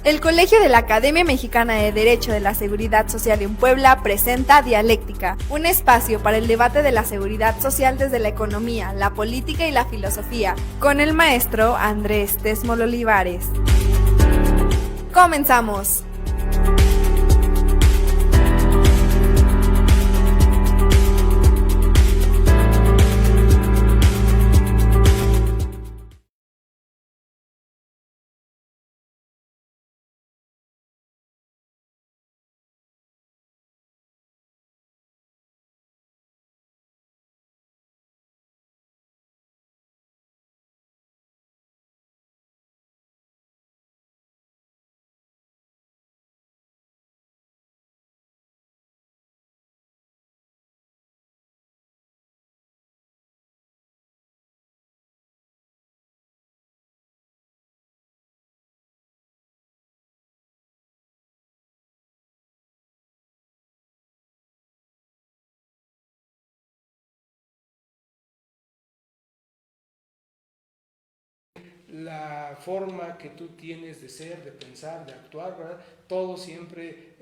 El Colegio de la Academia Mexicana de Derecho de la Seguridad Social en Puebla presenta Dialéctica, un espacio para el debate de la seguridad social desde la economía, la política y la filosofía, con el maestro Andrés Tesmol Olivares. ¡Comenzamos! La forma que tú tienes de ser, de pensar, de actuar, ¿verdad? Todo siempre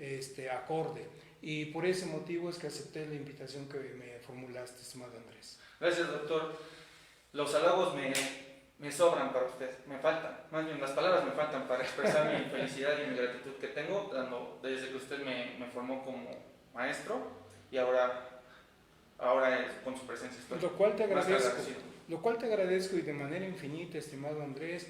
acorde. Y por ese motivo es que acepté la invitación que me formulaste, estimado Andrés. Gracias, doctor. Los halagos me sobran para usted, me faltan. Más bien, las palabras me faltan para expresar mi felicidad y mi gratitud que tengo desde que usted me formó como maestro y ahora con su presencia estoy Lo cual te más que agradezco. agradecido. Lo cual te agradezco y de manera infinita, estimado Andrés,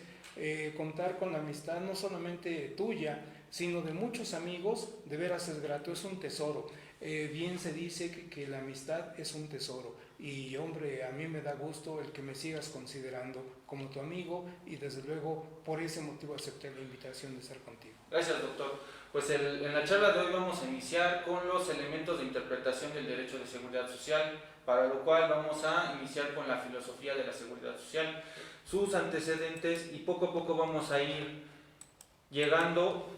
contar con la amistad no solamente tuya, sino de muchos amigos, de veras es grato, es un tesoro. Bien se dice que la amistad es un tesoro y hombre, a mí me da gusto el que me sigas considerando como tu amigo y desde luego por ese motivo acepté la invitación de estar contigo. Gracias, doctor. Pues en la charla de hoy vamos a iniciar con los elementos de interpretación del derecho de seguridad social, para lo cual vamos a iniciar con la filosofía de la seguridad social, sus antecedentes y poco a poco vamos a ir llegando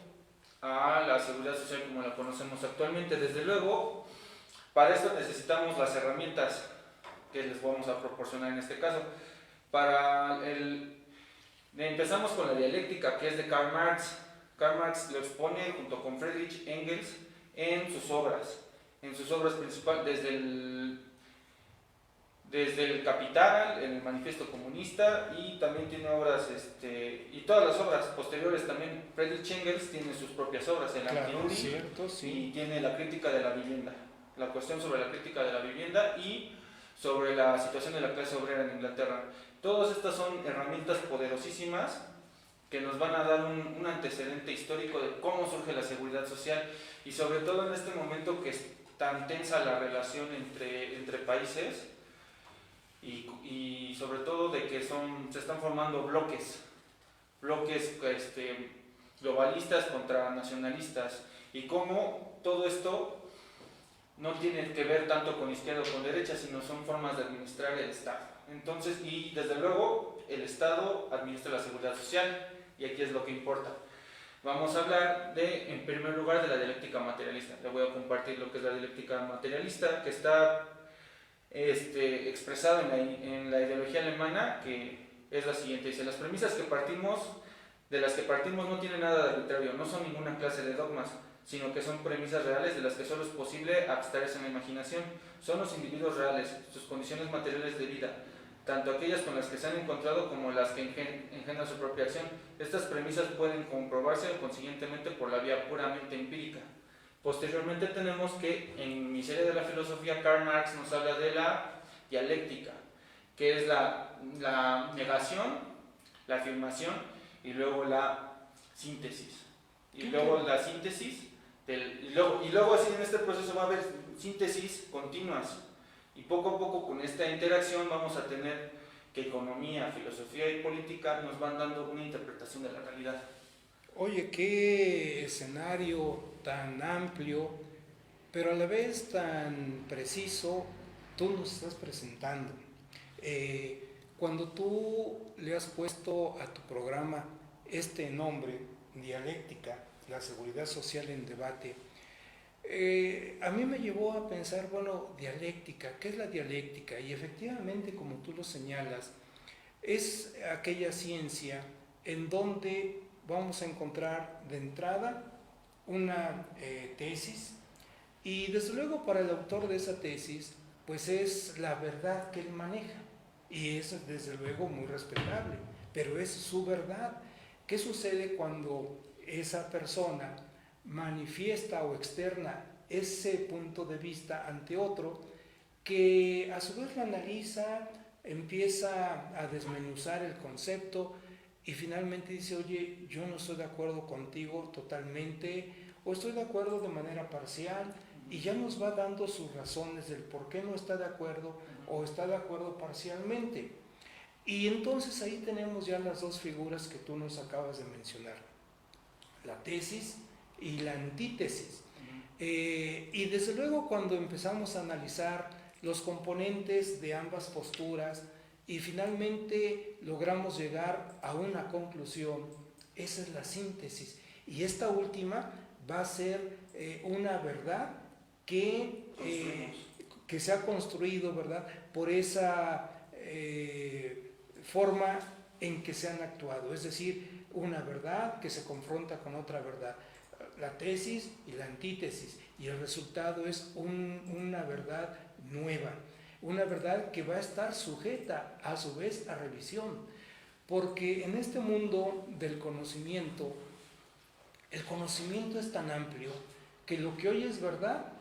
a la seguridad social como la conocemos actualmente. Desde luego, para esto necesitamos las herramientas que les vamos a proporcionar en este caso. Empezamos con la dialéctica, que es de Karl Marx. Karl Marx lo expone junto con Friedrich Engels en sus obras principales, desde el Capital, el Manifiesto Comunista, y también tiene obras, y todas las obras posteriores también. Friedrich Engels tiene sus propias obras, el Anti-Nuri, cierto, sí. y tiene la crítica de la vivienda, la cuestión sobre la crítica de la vivienda y sobre la situación de la clase obrera en Inglaterra. Todas estas son herramientas poderosísimas que nos van a dar un antecedente histórico de cómo surge la seguridad social y sobre todo en este momento que es tan tensa la relación entre países y sobre todo de que se están formando bloques globalistas contra nacionalistas y cómo todo esto no tiene que ver tanto con izquierda o con derecha, sino son formas de administrar el Estado. Entonces, y desde luego el Estado administra la seguridad social y aquí es lo que importa. Vamos a hablar en primer lugar de la dialéctica materialista. Le voy a compartir lo que es la dialéctica materialista, que está expresado en la ideología alemana, que es la siguiente. Dice: las premisas de las que partimos no tienen nada de arbitrario, no son ninguna clase de dogmas, sino que son premisas reales de las que solo es posible abstraerse en la imaginación. Son los individuos reales, sus condiciones materiales de vida, tanto aquellas con las que se han encontrado como las que engendran su propia acción. Estas premisas pueden comprobarse consiguientemente por la vía puramente empírica. Posteriormente tenemos que en Miseria de la Filosofía Karl Marx nos habla de la dialéctica, que es la negación, la afirmación y luego la síntesis. Y luego la síntesis, y luego así en este proceso va a haber síntesis continuas. Y poco a poco con esta interacción vamos a tener que economía, filosofía y política nos van dando una interpretación de la realidad. Oye, qué escenario tan amplio, pero a la vez tan preciso, tú nos estás presentando. Cuando tú le has puesto a tu programa este nombre, Dialéctica, la seguridad social en debate, a mí me llevó a pensar, bueno, dialéctica, ¿qué es la dialéctica? Y efectivamente, como tú lo señalas, es aquella ciencia en donde vamos a encontrar de entrada una tesis, y desde luego para el autor de esa tesis, pues es la verdad que él maneja, y es desde luego muy respetable, pero es su verdad. ¿Qué sucede cuando esa persona manifiesta o externa ese punto de vista ante otro, que a su vez lo analiza, empieza a desmenuzar el concepto y finalmente dice, oye, yo no estoy de acuerdo contigo totalmente, o estoy de acuerdo de manera parcial, y ya nos va dando sus razones del por qué no está de acuerdo o está de acuerdo parcialmente? Y entonces ahí tenemos ya las dos figuras que tú nos acabas de mencionar, la tesis y la antítesis. Y desde luego cuando empezamos a analizar los componentes de ambas posturas y finalmente logramos llegar a una conclusión, esa es la síntesis. Y esta última va a ser una verdad que se ha construido, ¿verdad?, por esa forma en que se han actuado, es decir, una verdad que se confronta con otra verdad, la tesis y la antítesis, y el resultado es una verdad nueva, una verdad que va a estar sujeta a su vez a revisión, porque en este mundo del conocimiento, el conocimiento es tan amplio que lo que hoy es verdad,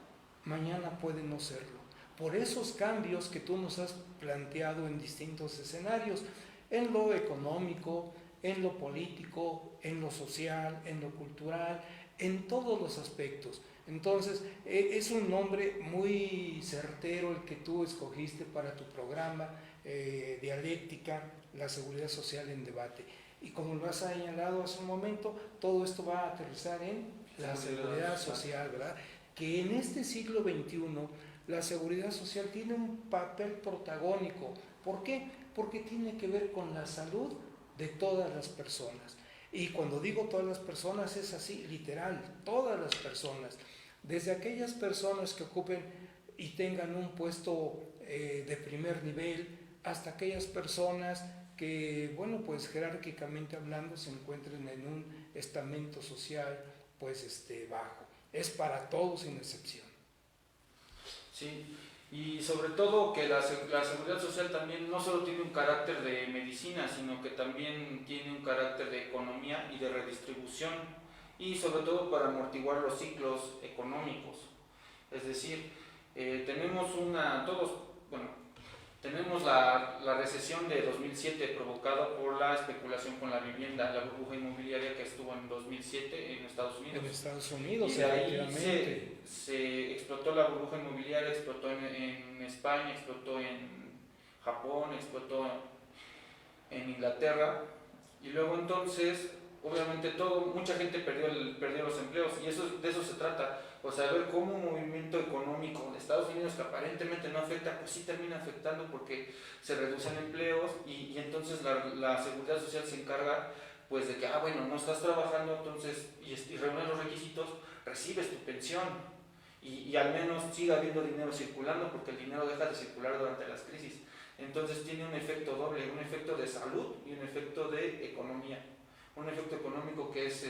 mañana puede no serlo. Por esos cambios que tú nos has planteado en distintos escenarios, en lo económico, en lo político, en lo social, en lo cultural, en todos los aspectos. Entonces, es un nombre muy certero el que tú escogiste para tu programa, Dialéctica, la seguridad social en debate. Y como lo has señalado hace un momento, todo esto va a aterrizar en la seguridad social, ¿verdad? Que en este siglo XXI la seguridad social tiene un papel protagónico. ¿Por qué? Porque tiene que ver con la salud de todas las personas. Y cuando digo todas las personas es así, literal, todas las personas. Desde aquellas personas que ocupen y tengan un puesto de primer nivel, hasta aquellas personas que, bueno, pues jerárquicamente hablando se encuentren en un estamento social, pues bajo. Es para todos sin excepción. Sí, y sobre todo que la seguridad social también no solo tiene un carácter de medicina, sino que también tiene un carácter de economía y de redistribución, y sobre todo para amortiguar los ciclos económicos. Es decir, tenemos la recesión de 2007 provocada por la especulación con la vivienda, la burbuja inmobiliaria que estuvo en 2007 en Estados Unidos. En Estados Unidos, y de ahí se explotó la burbuja inmobiliaria, explotó en España, explotó en Japón, explotó en Inglaterra, y luego entonces, obviamente mucha gente perdió los empleos, y de eso se trata. O sea, ver cómo un movimiento económico de Estados Unidos que aparentemente no afecta, pues sí termina afectando porque se reducen empleos y entonces la seguridad social se encarga pues de que, bueno, no estás trabajando, entonces, y reúnes los requisitos, recibes tu pensión y al menos siga habiendo dinero circulando, porque el dinero deja de circular durante las crisis. Entonces tiene un efecto doble, un efecto de salud y un efecto de economía. Un efecto económico que es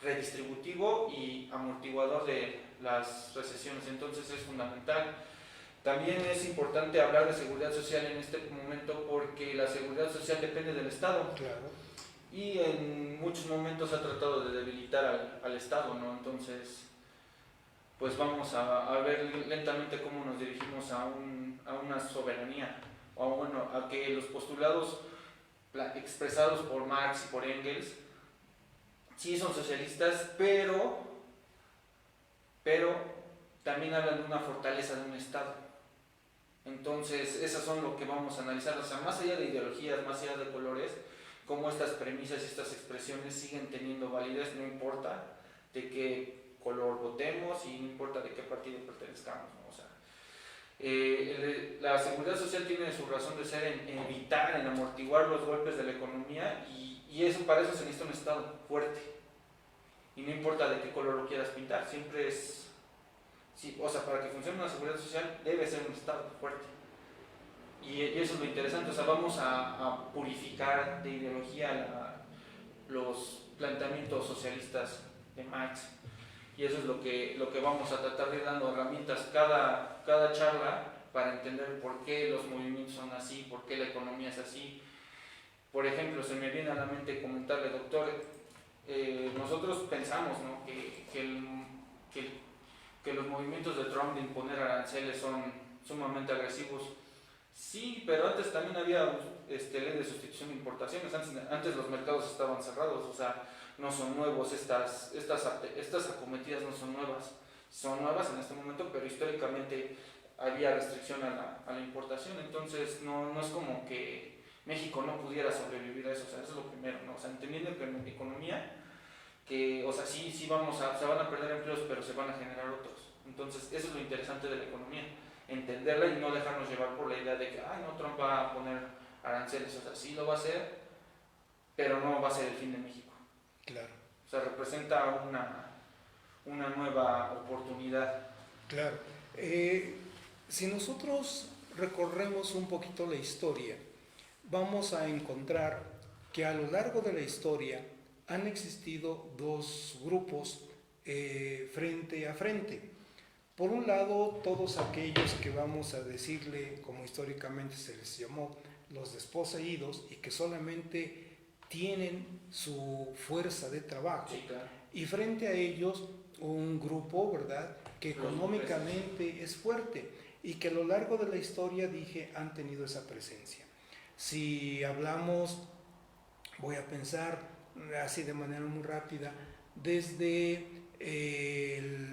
redistributivo y amortiguador de las recesiones, entonces es fundamental. También es importante hablar de seguridad social en este momento porque la seguridad social depende del Estado. Claro. Y en muchos momentos ha tratado de debilitar al Estado, ¿no? Entonces, pues vamos a ver lentamente cómo nos dirigimos a una soberanía, o a que los postulados expresados por Marx y por Engels sí son socialistas, pero también hablan de una fortaleza de un Estado. Entonces, esas son lo que vamos a analizar, o sea, más allá de ideologías, más allá de colores, cómo estas premisas y estas expresiones siguen teniendo validez, no importa de qué color votemos y no importa de qué partido pertenezcamos, ¿no? O sea, la seguridad social tiene su razón de ser en evitar, en amortiguar los golpes de la economía y eso, para eso se necesita un Estado fuerte. Y no importa de qué color lo quieras pintar, siempre es... Sí, o sea, para que funcione una seguridad social debe ser un Estado fuerte. Y eso es lo interesante, o sea, vamos a purificar de ideología los planteamientos socialistas de Marx. Y eso es lo que vamos a tratar de ir dando herramientas cada charla para entender por qué los movimientos son así, por qué la economía es así. Por ejemplo, se me viene a la mente comentarle, doctor, nosotros pensamos, ¿no?, que los movimientos de Trump de imponer aranceles son sumamente agresivos. Sí, pero antes también había ley de sustitución de importaciones, antes los mercados estaban cerrados, o sea, no son nuevos, estas acometidas no son nuevas en este momento, pero históricamente había restricción a la importación, entonces no es como que México no pudiera sobrevivir a eso, o sea, eso es lo primero, ¿no? O sea, entendiendo que en economía, que, o sea, sí se van a perder empleos, pero se van a generar otros, entonces eso es lo interesante de la economía, entenderla y no dejarnos llevar por la idea de que, no, Trump va a poner aranceles, o sea, sí lo va a hacer, pero no va a ser el fin de México. Claro. O sea, representa una nueva oportunidad. Claro. Si nosotros recorremos un poquito la historia, vamos a encontrar que a lo largo de la historia han existido dos grupos frente a frente. Por un lado, todos aquellos que vamos a decirle, como históricamente se les llamó, los desposeídos, y que solamente tienen su fuerza de trabajo. Sí, claro. Y frente a ellos, un grupo, ¿verdad?, que económicamente es fuerte y que a lo largo de la historia, han tenido esa presencia. Si hablamos, voy a pensar así de manera muy rápida, desde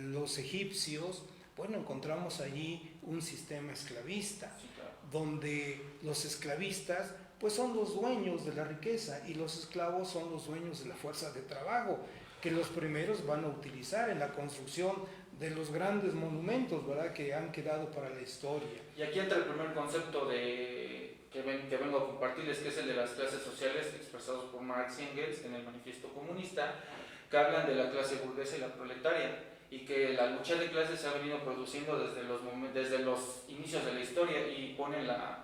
los egipcios, bueno, encontramos allí un sistema esclavista, Sí, claro. donde los esclavistas pues son los dueños de la riqueza y los esclavos son los dueños de la fuerza de trabajo, que los primeros van a utilizar en la construcción de los grandes monumentos, ¿verdad?, que han quedado para la historia. Y aquí entra el primer concepto que vengo a compartirles, que es el de las clases sociales expresados por Marx y Engels en el Manifiesto Comunista, que hablan de la clase burguesa y la proletaria, y que la lucha de clases se ha venido produciendo desde los inicios de la historia, y ponen la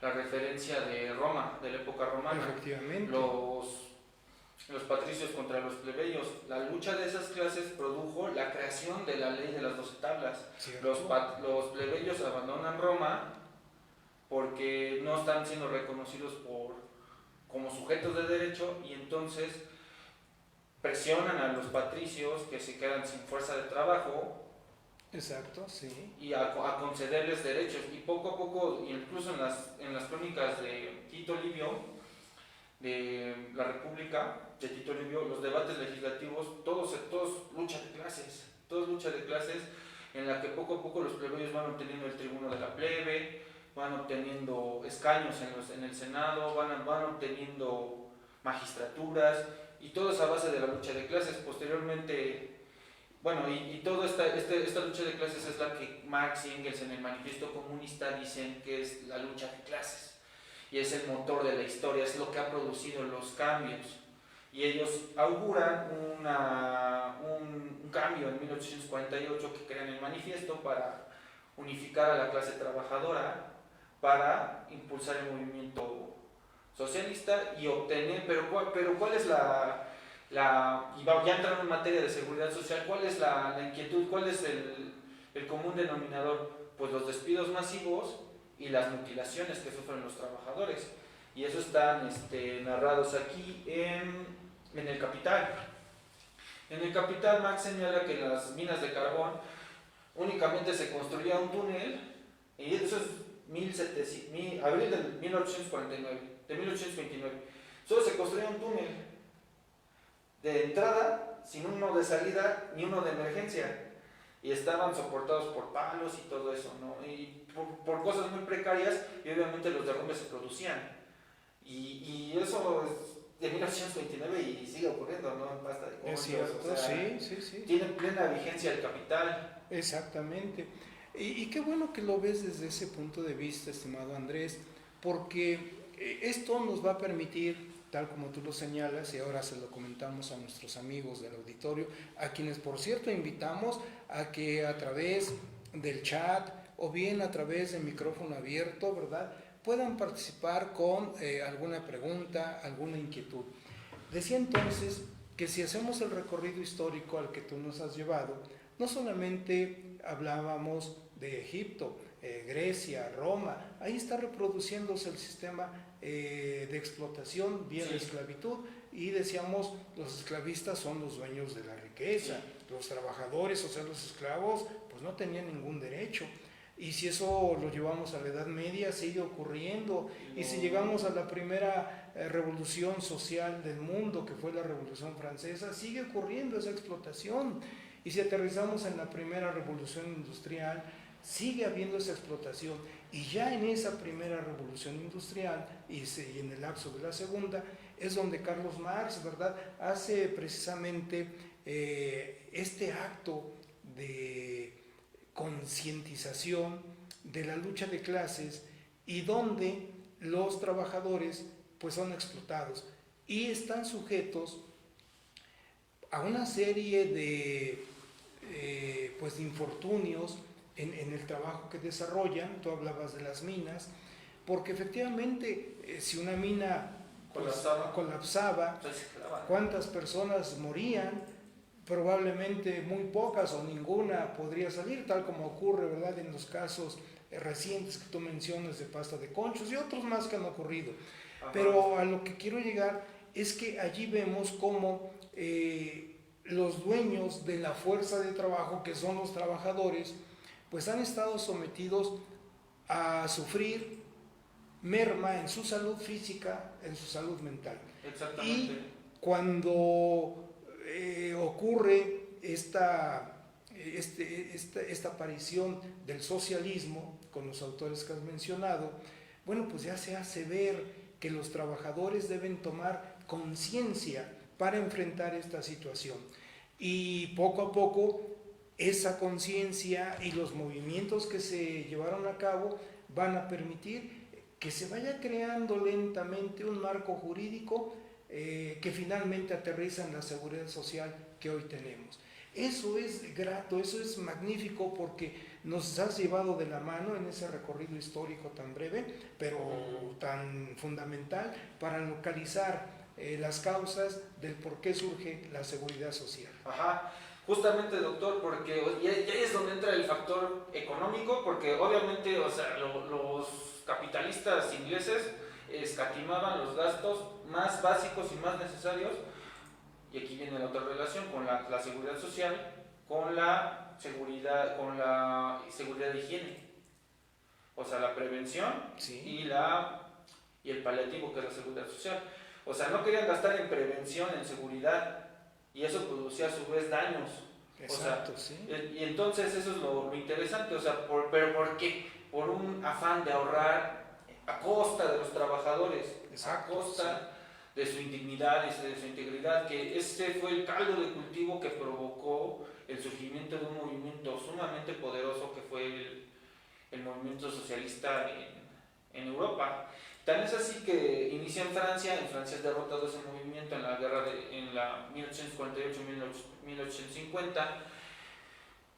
referencia de Roma, de la época romana. Efectivamente. Los patricios contra los plebeyos. La lucha de esas clases produjo la creación de la ley de las 12 tablas. Los plebeyos abandonan Roma porque no están siendo reconocidos como sujetos de derecho, y entonces presionan a los patricios, que se quedan sin fuerza de trabajo. Exacto, sí. Y a concederles derechos, y poco a poco, incluso en las crónicas de Tito Livio, de la República de Tito Livio, los debates legislativos, todos lucha de clases, en la que poco a poco los plebeyos van obteniendo el tribuno de la plebe, van obteniendo escaños en el Senado, van obteniendo magistraturas, y todo es a base de la lucha de clases. Posteriormente, bueno, y toda esta lucha de clases es la que Marx y Engels en el Manifiesto Comunista dicen que es la lucha de clases, y es el motor de la historia, es lo que ha producido los cambios, y ellos auguran un cambio en 1848, que crean el manifiesto para unificar a la clase trabajadora, para impulsar el movimiento socialista y obtener, pero ¿cuál es y ya entrando en materia de seguridad social, ¿cuál es la inquietud? ¿Cuál es el común denominador? Pues los despidos masivos y las mutilaciones que sufren los trabajadores, y eso están narrados aquí en el Capital. En el Capital, Marx señala que en las minas de carbón únicamente se construía un túnel, y eso es abril de 1829, solo se construía un túnel de entrada, sin uno de salida ni uno de emergencia, y estaban soportados por palos y todo eso, ¿no? Y por cosas muy precarias, y obviamente los derrumbes se producían, y eso es de 1929 y sigue ocurriendo, ¿no? Basta de Es cierto, o sea, sí. tiene plena vigencia el Capital. Exactamente. Y qué bueno que lo ves desde ese punto de vista, estimado Andrés, porque esto nos va a permitir, tal como tú lo señalas, y ahora se lo comentamos a nuestros amigos del auditorio, a quienes por cierto invitamos a que a través del chat o bien a través del micrófono abierto, ¿verdad?, puedan participar con alguna pregunta, alguna inquietud. Decía entonces que si hacemos el recorrido histórico al que tú nos has llevado, no solamente hablábamos de Egipto, Grecia, Roma, ahí está reproduciéndose el sistema de explotación vía la esclavitud, y decíamos, los esclavistas son los dueños de la riqueza, los trabajadores, o sea, los esclavos, pues no tenían ningún derecho. Y si eso lo llevamos a la Edad Media, sigue ocurriendo. Y si llegamos a la primera revolución social del mundo, que fue la Revolución Francesa, sigue ocurriendo esa explotación. Y si aterrizamos en la primera revolución industrial, sigue habiendo esa explotación. Y ya en esa primera revolución industrial y en el lapso de la segunda, es donde Carlos Marx, ¿verdad?, hace precisamente este acto de concientización de la lucha de clases, y donde los trabajadores pues son explotados y están sujetos a una serie de pues de infortunios en el trabajo que desarrollan. Tú hablabas de las minas, porque efectivamente si una mina pues, colapsaba, ¿cuántas personas morían? Probablemente muy pocas o ninguna podría salir, tal como ocurre, ¿verdad?, en los casos recientes que tú mencionas de Pasta de Conchos y otros más que han ocurrido. Ajá. Pero a lo que quiero llegar es que allí vemos cómo los dueños de la fuerza de trabajo, que son los trabajadores, pues han estado sometidos a sufrir merma en su salud física, en su salud mental. Exactamente. Y cuando ocurre esta aparición del socialismo con los autores que has mencionado, bueno, pues ya se hace ver que los trabajadores deben tomar conciencia para enfrentar esta situación, y poco a poco esa conciencia y los movimientos que se llevaron a cabo van a permitir que se vaya creando lentamente un marco jurídico que finalmente aterriza en la seguridad social que hoy tenemos. Eso es grato, eso es magnífico, porque nos has llevado de la mano en ese recorrido histórico tan breve, pero tan fundamental para localizar las causas del por qué surge la seguridad social. Ajá, justamente, doctor, porque ya es donde entra el factor económico, porque obviamente, o sea, los capitalistas ingleses escatimaban los gastos más básicos y más necesarios, y aquí viene la otra relación con la seguridad social, con la seguridad de higiene, o sea, la prevención, sí, y el paliativo, que es la seguridad social. O sea, no querían gastar en prevención, en seguridad, y eso producía a su vez daños. Exacto, o sea, sí. Y entonces eso es lo interesante, o sea, ¿pero por qué? Por un afán de ahorrar a costa de los trabajadores, exacto, a costa de su indignidad y de su integridad, que este fue el caldo de cultivo que provocó el surgimiento de un movimiento sumamente poderoso que fue el movimiento socialista en Europa. Tan es así que inicia en Francia es derrotado ese movimiento en la guerra en la 1848-1850.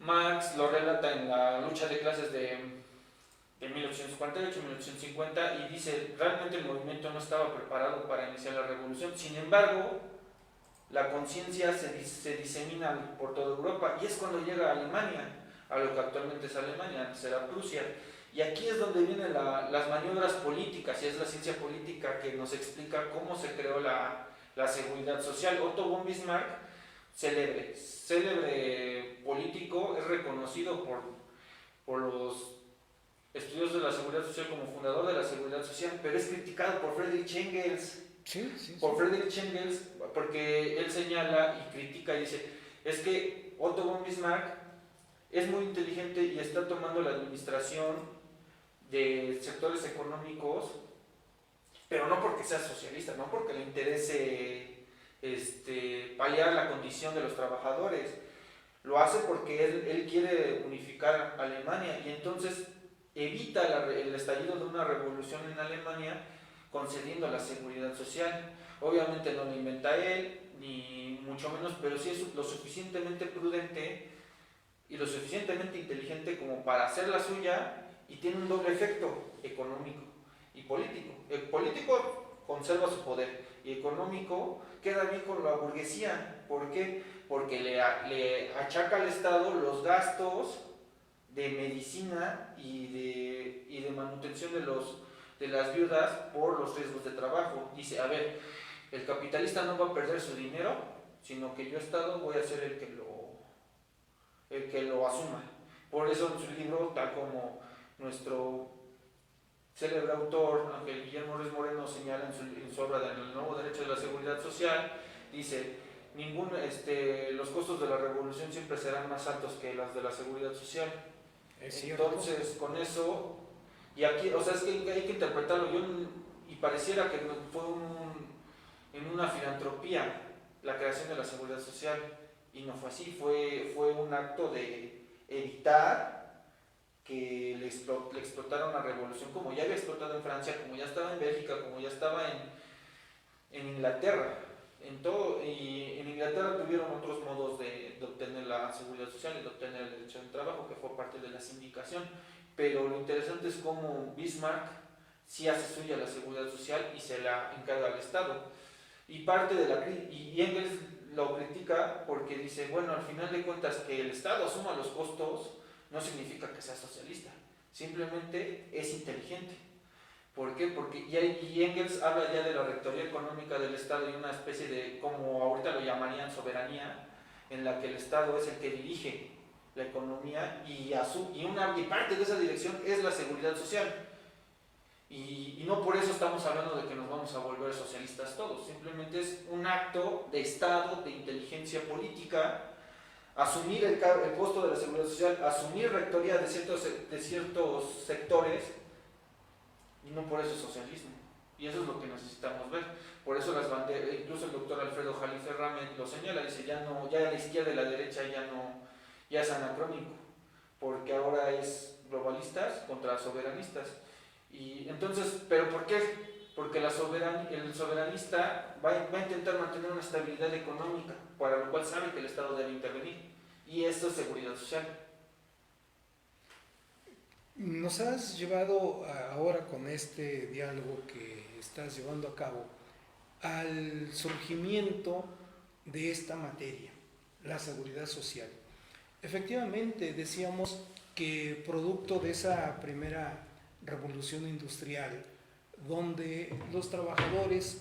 Marx lo relata en la lucha de clases de 1848-1850 y dice, realmente el movimiento no estaba preparado para iniciar la revolución. Sin embargo, la conciencia se disemina por toda Europa, y es cuando llega a Alemania, a lo que actualmente es Alemania, antes era Prusia. Y aquí es donde vienen las maniobras políticas, y es la ciencia política que nos explica cómo se creó la seguridad social. Otto von Bismarck, célebre político, es reconocido por los estudios de la seguridad social como fundador de la seguridad social, pero es criticado por Friedrich Engels. Friedrich Engels, porque él señala y critica y dice, es que Otto von Bismarck es muy inteligente y está tomando la administración de sectores económicos, pero no porque sea socialista, no porque le interese paliar la condición de los trabajadores, lo hace porque él quiere unificar Alemania, y entonces evita el estallido de una revolución en Alemania concediendo la seguridad social. Obviamente no lo inventa él, ni mucho menos, pero sí es lo suficientemente prudente y lo suficientemente inteligente como para hacer la suya, y tiene un doble efecto, económico y político. El político conserva su poder, y económico queda bien con la burguesía. ¿Por qué? Porque le achaca al Estado los gastos de medicina y de manutención de las viudas por los riesgos de trabajo. Dice, a ver, el capitalista no va a perder su dinero, sino que yo, Estado, voy a ser el que lo asuma. Por eso en su libro, tal como nuestro célebre autor Ángel Guillermo Ruiz Moreno señala en su obra del Nuevo Derecho de la Seguridad Social, dice, los costos de la revolución siempre serán más altos que las de la seguridad social. Entonces, con eso, y aquí, o sea, es que hay que interpretarlo, y pareciera que fue en una filantropía la creación de la seguridad social, y no fue así, fue un acto de evitar que le explotara una revolución como ya había explotado en Francia, como ya estaba en Bélgica, como ya estaba en Inglaterra. Y en Inglaterra tuvieron otros modos de obtener la seguridad social y de obtener el derecho al trabajo, que fue a partir de la sindicación. Pero lo interesante es cómo Bismarck sí hace suya la seguridad social y se la encarga al Estado. Y Engels lo critica porque dice, bueno, al final de cuentas que el Estado asuma los costos no significa que sea socialista, simplemente es inteligente. ¿Por qué? Porque y Engels habla ya de la rectoría económica del Estado y una especie de, como ahorita lo llamarían, soberanía, en la que el Estado es el que dirige la economía y parte de esa dirección es la seguridad social. Y no por eso estamos hablando de que nos vamos a volver socialistas todos, simplemente es un acto de Estado, de inteligencia política, asumir el costo de la seguridad social, asumir rectoría de ciertos sectores, y no por eso es socialismo. Y eso es lo que necesitamos ver. Por eso las banderas, incluso el doctor Alfredo Jalife Ramen lo señala, dice, ya la izquierda y la derecha ya es anacrónico, porque ahora es globalistas contra soberanistas. Y entonces, ¿pero por qué? Porque el soberanista va a intentar mantener una estabilidad económica, para lo cual sabe que el Estado debe intervenir. Y esto es seguridad social. Nos has llevado ahora con este diálogo que estás llevando a cabo al surgimiento de esta materia, la seguridad social. Efectivamente, decíamos que producto de esa primera revolución industrial, donde los trabajadores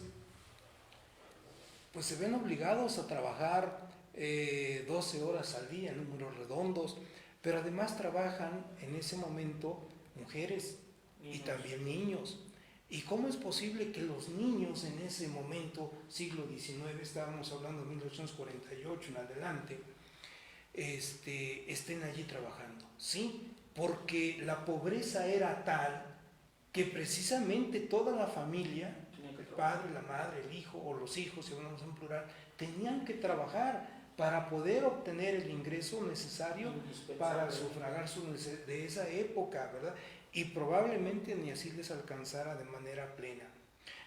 pues se ven obligados a trabajar 12 horas al día, números redondos, pero además trabajan en ese momento mujeres y también niños. ¿Y cómo es posible que los niños en ese momento, siglo XIX, estábamos hablando de 1848 en adelante, estén allí trabajando? Sí, porque la pobreza era tal que precisamente toda la familia, el padre, la madre, el hijo o los hijos, si hablamos en plural, tenían que trabajar para poder obtener el ingreso necesario para sufragar de esa época, ¿verdad? Y probablemente ni así les alcanzara de manera plena.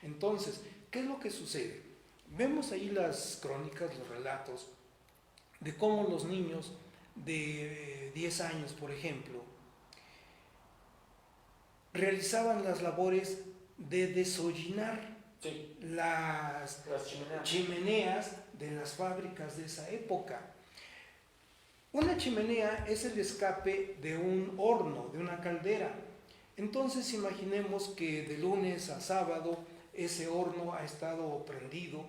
Entonces, ¿qué es lo que sucede? Vemos ahí las crónicas, los relatos de cómo los niños de 10 años, por ejemplo, realizaban las labores de deshollinar las chimeneas de las fábricas de esa época. Una chimenea es el escape de un horno, de una caldera. Entonces imaginemos que de lunes a sábado ese horno ha estado prendido,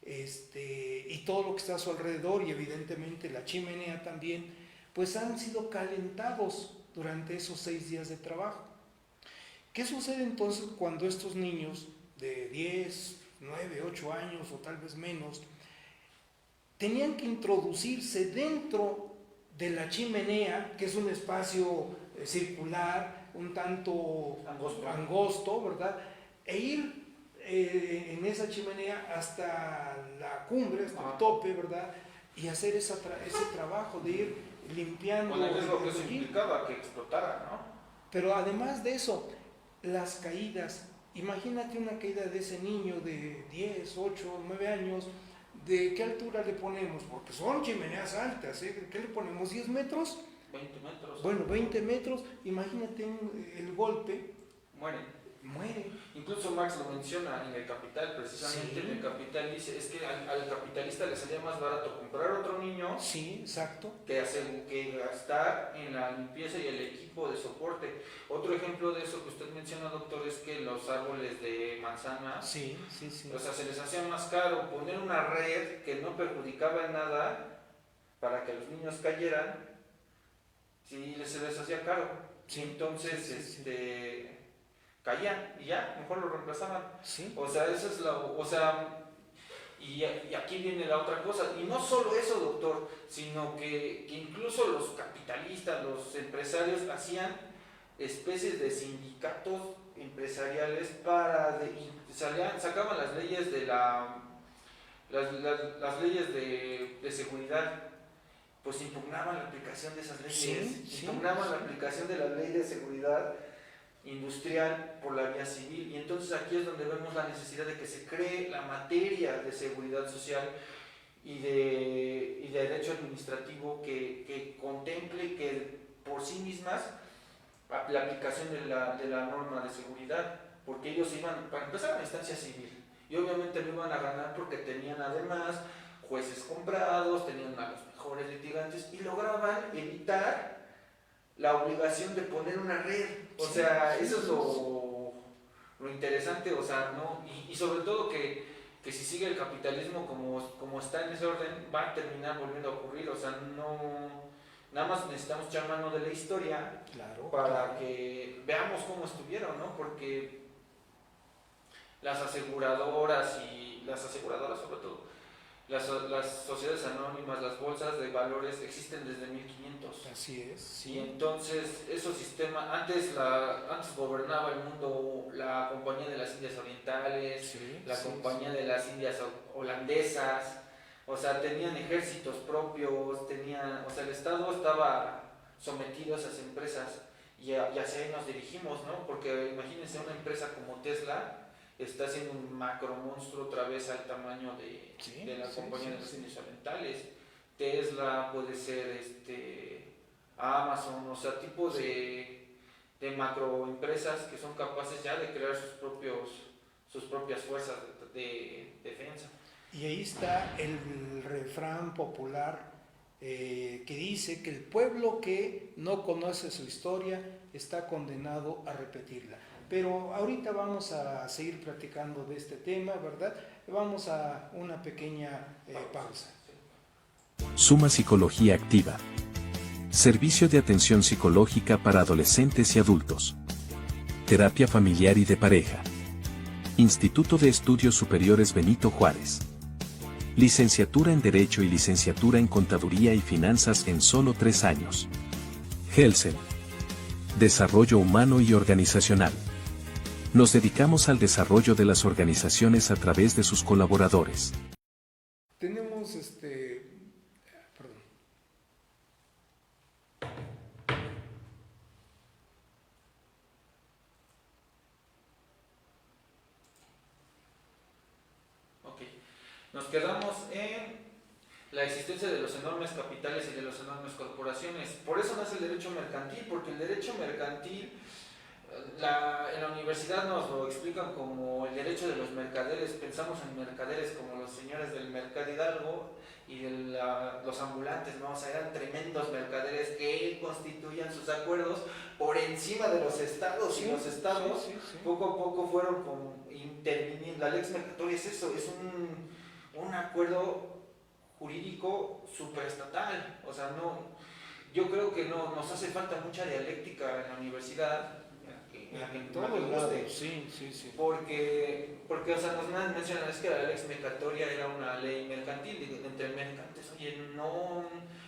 y todo lo que está a su alrededor, y evidentemente la chimenea también, pues han sido calentados durante esos 6 días de trabajo. ¿Qué sucede entonces cuando estos niños de 10, 9, 8 años o tal vez menos tenían que introducirse dentro de la chimenea, que es un espacio circular, un tanto angosto, ¿verdad? E ir en esa chimenea hasta la cumbre, hasta el tope, ¿verdad? Y hacer ese trabajo de ir limpiando. Bueno, es lo que eso implicaba, que explotara, ¿no? Pero además de eso, las caídas. Imagínate una caída de ese niño de 10, 8, 9 años. ¿De qué altura le ponemos? Porque son chimeneas altas, ¿eh? ¿Qué le ponemos? ¿10 metros? 20 metros. Bueno, 20 metros. Imagínate el golpe. Mueren. muere. Incluso Marx lo menciona en El Capital, precisamente. Sí. En El Capital dice, es que al capitalista le salía más barato comprar otro niño Sí, exacto. que gastar en la limpieza y el equipo de soporte. Otro ejemplo de eso que usted menciona, doctor, es que los árboles de manzana, Sí, sí, sí. o sea, se les hacía más caro poner una red que no perjudicaba en nada para que los niños cayeran, si se les hacía caro. Sí, Entonces, sí, sí. caían y ya, mejor lo reemplazaban. Sí. O sea, esa es la, o sea, y aquí viene la otra cosa, y no solo eso, doctor, sino que incluso los capitalistas, los empresarios hacían especies de sindicatos empresariales sacaban las leyes de las leyes de seguridad, pues impugnaban la aplicación de esas leyes, impugnaban la aplicación de la ley de seguridad industrial por la vía civil, y entonces aquí es donde vemos la necesidad de que se cree la materia de seguridad social y de derecho administrativo que contemple que por sí mismas la aplicación de la norma de seguridad, porque ellos iban, para empezar, a la instancia civil, y obviamente no iban a ganar porque tenían además jueces comprados, tenían a los mejores litigantes y lograban evitar la obligación de poner una red. O sea, eso es lo interesante, o sea, ¿no? Y sobre todo que si sigue el capitalismo como está en ese orden, va a terminar volviendo a ocurrir. O sea, no, nada más necesitamos echar mano de la historia, Claro, para que veamos cómo estuvieron, ¿no? Porque las aseguradoras sobre todo, las sociedades anónimas, las bolsas de valores existen desde 1500. Así es. Sí. Y entonces esos sistemas, antes gobernaba el mundo la Compañía de las Indias Orientales, Sí, la Compañía de las Indias Holandesas, o sea, tenían ejércitos propios, o sea, el Estado estaba sometido a esas empresas, y hacia ahí nos dirigimos, ¿no? Porque imagínense una empresa como Tesla, está haciendo un macro monstruo otra vez al tamaño de la Compañía de las Indias Orientales. Tesla puede ser Amazon, o sea, tipos de macroempresas que son capaces ya de crear sus propias fuerzas de defensa. Y ahí está el refrán popular que dice que el pueblo que no conoce su historia está condenado a repetirla. Pero ahorita vamos a seguir platicando de este tema, ¿verdad? Vamos a una pequeña pausa. Suma Psicología Activa. Servicio de atención psicológica para adolescentes y adultos. Terapia familiar y de pareja. Instituto de Estudios Superiores Benito Juárez. Licenciatura en Derecho y licenciatura en Contaduría y Finanzas en solo 3 años. Helsen. Desarrollo humano y organizacional. Nos dedicamos al desarrollo de las organizaciones a través de sus colaboradores. Tenemos perdón. Ok, nos quedamos en la existencia de los enormes capitales y de las enormes corporaciones. Por eso nace el derecho mercantil, porque el derecho mercantil, en la universidad nos lo explican como el derecho de los mercaderes. Pensamos en mercaderes como los señores del Mercado Hidalgo y de los ambulantes, ¿no? O sea, eran tremendos mercaderes que constituían sus acuerdos por encima de los estados, y los estados poco a poco fueron interviniendo. La lex mercatoria es eso, es un acuerdo jurídico superestatal. O sea, yo creo que nos hace falta mucha dialéctica en la universidad, En todos lados, sí. porque o sea, nos mencionan, es que la lex mercatoria era una ley mercantil entre mercantes. Oye, no,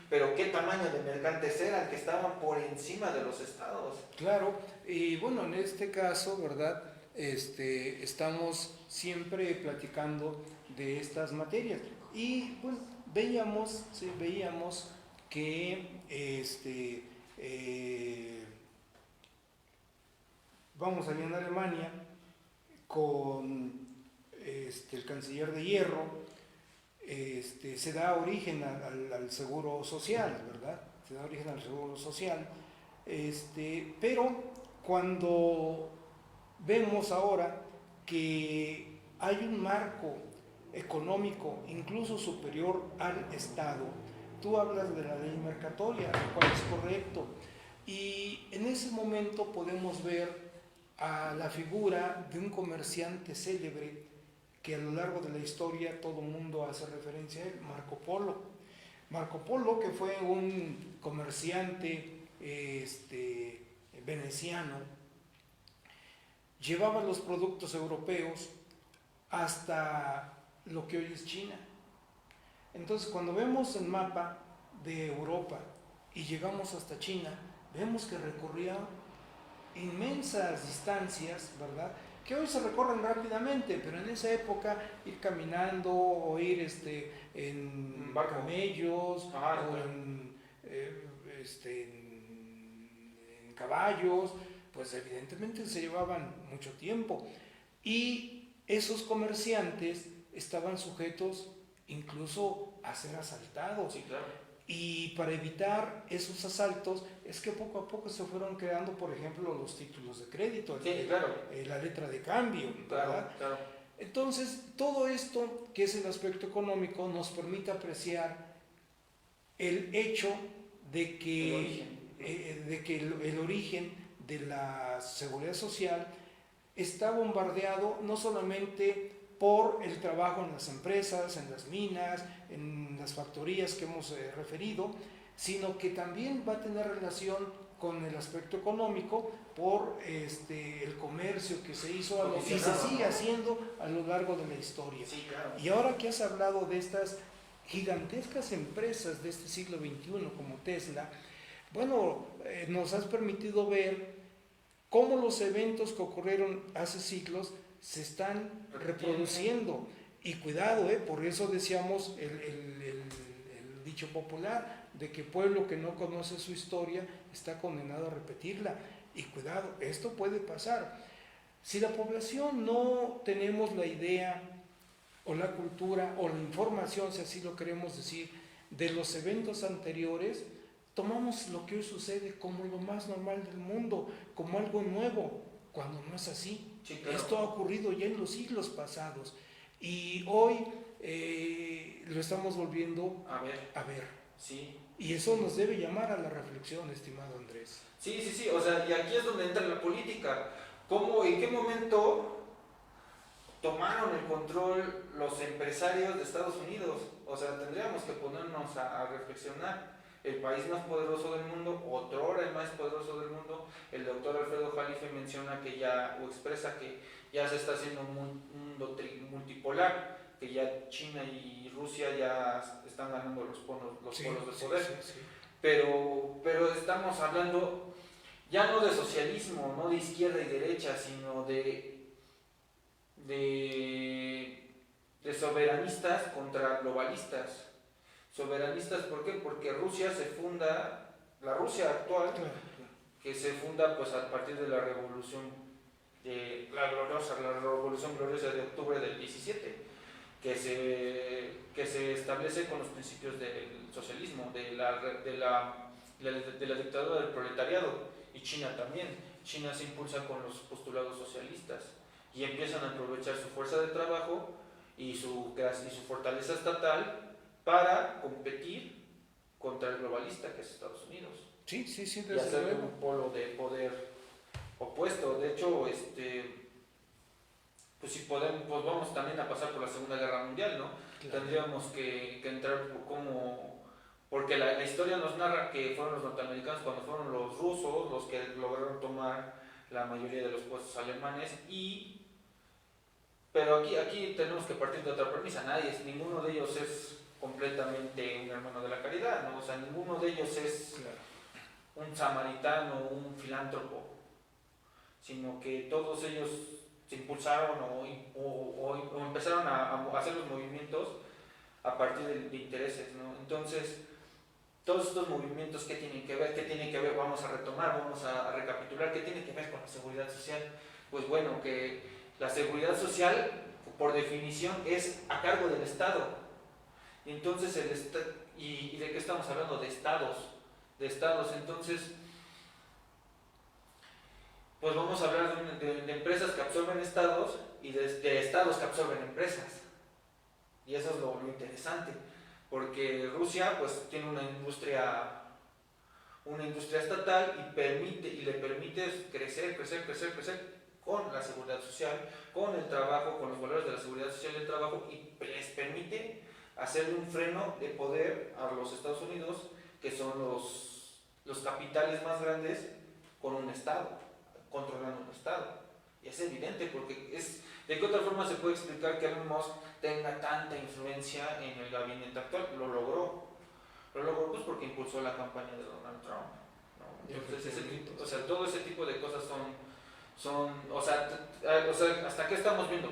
pero ¿qué tamaño de mercantes eran que estaban por encima de los estados? Claro, y bueno, en este caso, ¿verdad? Estamos siempre platicando de estas materias, y bueno, veíamos que vamos allá en Alemania con el canciller de hierro, se da origen al seguro social, ¿verdad? Se da origen al seguro social, pero cuando vemos ahora que hay un marco económico incluso superior al Estado. Tú hablas de la ley mercatoria, lo cual es correcto, y en ese momento podemos ver a la figura de un comerciante célebre que a lo largo de la historia todo el mundo hace referencia a él, Marco Polo. Marco Polo, que fue un comerciante veneciano, llevaba los productos europeos hasta lo que hoy es China. Entonces, cuando vemos el mapa de Europa y llegamos hasta China, vemos que recorría inmensas distancias, ¿verdad? Que hoy se recorren rápidamente, pero en esa época ir caminando o ir en camellos o en caballos, pues evidentemente se llevaban mucho tiempo. Y esos comerciantes estaban sujetos incluso a ser asaltados. Sí, claro. Y para evitar esos asaltos es que poco a poco se fueron creando, por ejemplo, los títulos de crédito, sí, claro. La letra de cambio, ¿verdad? Claro. Entonces, todo esto, que es el aspecto económico, nos permite apreciar el hecho de que el origen de la seguridad social está bombardeado no solamente por el trabajo en las empresas, en las minas, en las factorías que hemos referido, sino que también va a tener relación con el aspecto económico por el comercio que se hizo y se sigue haciendo a lo largo de la historia. Sí, claro. Y ahora que has hablado de estas gigantescas empresas de este siglo XXI como Tesla, bueno, nos has permitido ver cómo los eventos que ocurrieron hace siglos se están reproduciendo. Y cuidado, por eso decíamos el dicho popular de que pueblo que no conoce su historia está condenado a repetirla. Y cuidado, esto puede pasar. Si la población no tenemos la idea o la cultura o la información, si así lo queremos decir, de los eventos anteriores, tomamos lo que hoy sucede como lo más normal del mundo, como algo nuevo, cuando no es así. Sí, claro. Esto ha ocurrido ya en los siglos pasados y hoy lo estamos volviendo a ver. Sí. Y eso nos debe llamar a la reflexión, estimado Andrés. Sí, o sea, y aquí es donde entra la política. ¿Cómo, en qué momento tomaron el control los empresarios de Estados Unidos? O sea, tendríamos que ponernos a reflexionar. El país más poderoso del mundo, otrora el más poderoso del mundo, el doctor Alfredo Jalife menciona que ya, o expresa que ya se está haciendo un mundo multipolar, que ya China y Rusia ya están ganando los polos de poder. Sí. Pero estamos hablando ya no de socialismo, no de izquierda y derecha, sino de soberanistas contra globalistas. Soberanistas, ¿por qué? Porque Rusia se funda, la Rusia actual, que se funda pues a partir de la revolución, la revolución gloriosa de octubre del 17, que se establece con los principios del socialismo, de la dictadura del proletariado, y China también. China se impulsa con los postulados socialistas y empiezan a aprovechar su fuerza de trabajo y su fortaleza estatal para competir contra el globalista que es Estados Unidos. Sí, y hacer un polo de poder opuesto. De hecho, pues si podemos, pues vamos también a pasar por la Segunda Guerra Mundial, ¿no? Claro. Tendríamos que entrar como... Porque la historia nos narra que fueron los norteamericanos cuando fueron los rusos los que lograron tomar la mayoría de los puestos alemanes pero aquí tenemos que partir de otra premisa. Ninguno de ellos es completamente un hermano de la caridad, ¿no? O sea, ninguno de ellos es un samaritano, un filántropo, sino que todos ellos se impulsaron o empezaron a hacer los movimientos a partir de intereses, ¿no? Entonces, todos estos movimientos, ¿qué tienen que ver? Vamos a retomar, vamos a recapitular, ¿qué tiene que ver con la seguridad social? Pues bueno, que la seguridad social, por definición, es a cargo del Estado. Y entonces, ¿y de qué estamos hablando? De estados. Entonces, pues vamos a hablar de empresas que absorben estados y de estados que absorben empresas. Y eso es lo interesante, porque Rusia pues tiene una industria estatal y le permite crecer con la seguridad social, con el trabajo, con los valores de la seguridad social y el trabajo, y les permite hacerle un freno de poder a los Estados Unidos, que son los capitales más grandes, con un Estado, controlando un Estado. Y es evidente, porque ¿de qué otra forma se puede explicar que Elon Musk tenga tanta influencia en el gabinete actual? Lo logró pues porque impulsó la campaña de Donald Trump, ¿no? Entonces, todo ese tipo de cosas ¿hasta qué estamos viendo?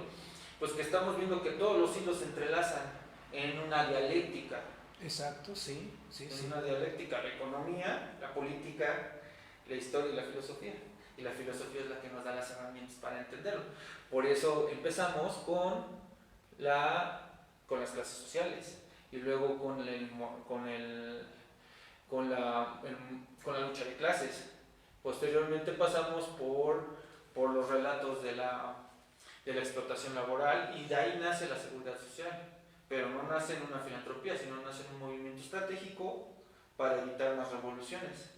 Pues que estamos viendo que todos los hilos se entrelazan en una dialéctica. Exacto, sí. Una dialéctica, la economía, la política, la historia y la filosofía. Y la filosofía es la que nos da las herramientas para entenderlo. Por eso empezamos con las clases sociales, y luego con la lucha de clases. Posteriormente pasamos por los relatos de la explotación laboral, y de ahí nace la seguridad social, pero no nace en una filantropía, sino nace en un movimiento estratégico para evitar más revoluciones.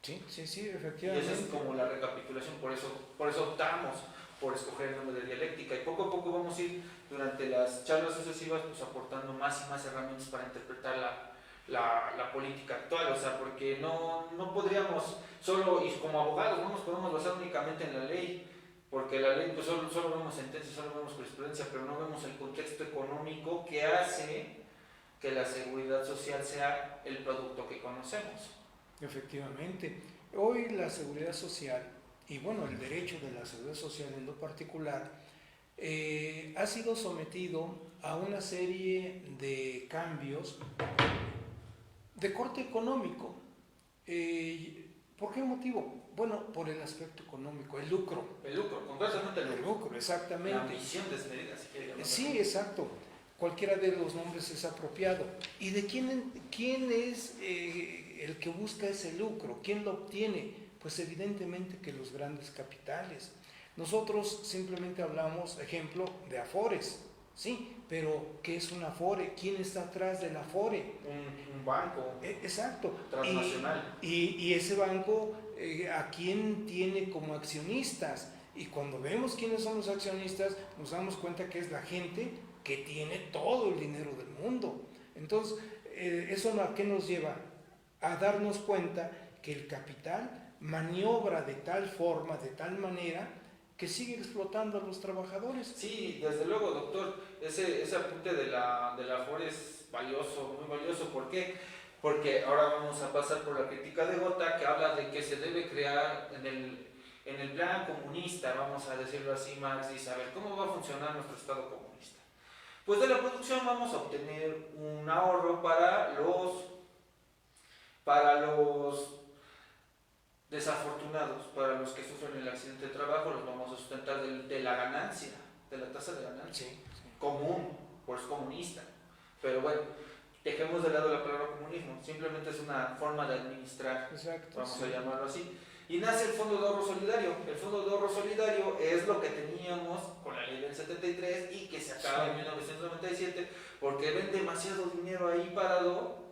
Sí, Y efectivamente. esa es como la recapitulación, por eso optamos por escoger el nombre de dialéctica, y poco a poco vamos a ir durante las charlas sucesivas pues aportando más y más herramientas para interpretar la política actual, porque no podríamos solo, y como abogados no nos podemos basar únicamente en la ley, porque la ley pues solo vemos sentencias, solo vemos jurisprudencia, pero no vemos el contexto económico que hace que la seguridad social sea el producto que conocemos. Efectivamente. Hoy la seguridad social, y bueno, el derecho de la seguridad social en lo particular, ha sido sometido a una serie de cambios de corte económico. ¿Por qué motivo? Bueno, por el aspecto económico, el lucro. Concretamente el lucro. Exactamente. La ambición desmedida, si quiere llamarlo. Sí, exacto. Cualquiera de los nombres es apropiado. ¿Y de quién es el que busca ese lucro? ¿Quién lo obtiene? Pues evidentemente que los grandes capitales. Nosotros simplemente hablamos, ejemplo, de Afores, ¿sí? Pero ¿qué es un Afore? ¿Quién está atrás del Afore? Un banco. Exacto. Transnacional. Y ese banco, ¿a quién tiene como accionistas? Y cuando vemos quiénes son los accionistas, nos damos cuenta que es la gente que tiene todo el dinero del mundo. Entonces, ¿eso a qué nos lleva? A darnos cuenta que el capital maniobra de tal forma, de tal manera, que sigue explotando a los trabajadores. Sí, desde luego, doctor. Ese apunte de la Afore es valioso, muy valioso. ¿Por qué? Porque ahora vamos a pasar por la crítica de Gotha, que habla de que se debe crear en el plan comunista, vamos a decirlo así. Marx dice, a ver, ¿cómo va a funcionar nuestro Estado comunista? Pues de la producción vamos a obtener un ahorro para los desafortunados, para los que sufren el accidente de trabajo, los vamos a sustentar de la ganancia, de la tasa de ganancia. Sí. Común, pues comunista. Pero bueno, dejemos de lado la palabra comunismo, simplemente es una forma de administrar. Exacto, vamos sí. a llamarlo así. Y nace el Fondo de Ahorro Solidario. El Fondo de Ahorro Solidario es lo que teníamos con la ley del 73 y que se acaba en 1997, porque ven demasiado dinero ahí parado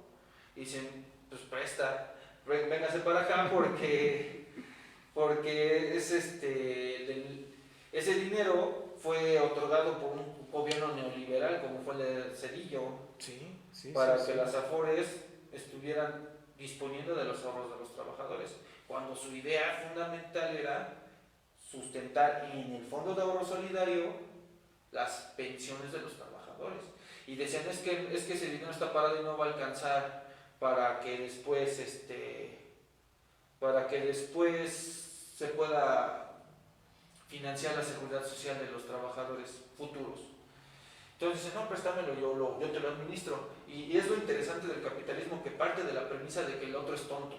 y dicen, pues presta, véngase para acá porque ese dinero fue otorgado por un gobierno neoliberal como fue el de Cedillo, para que las Afores estuvieran disponiendo de los ahorros de los trabajadores, cuando su idea fundamental era sustentar en el Fondo de Ahorro Solidario las pensiones de los trabajadores. Y decían, es que ese dinero está parado y no va a alcanzar para que después se pueda financiar la seguridad social de los trabajadores futuros. Entonces dicen, no, préstamelo, yo te lo administro. Y es lo interesante del capitalismo, que parte de la premisa de que el otro es tonto.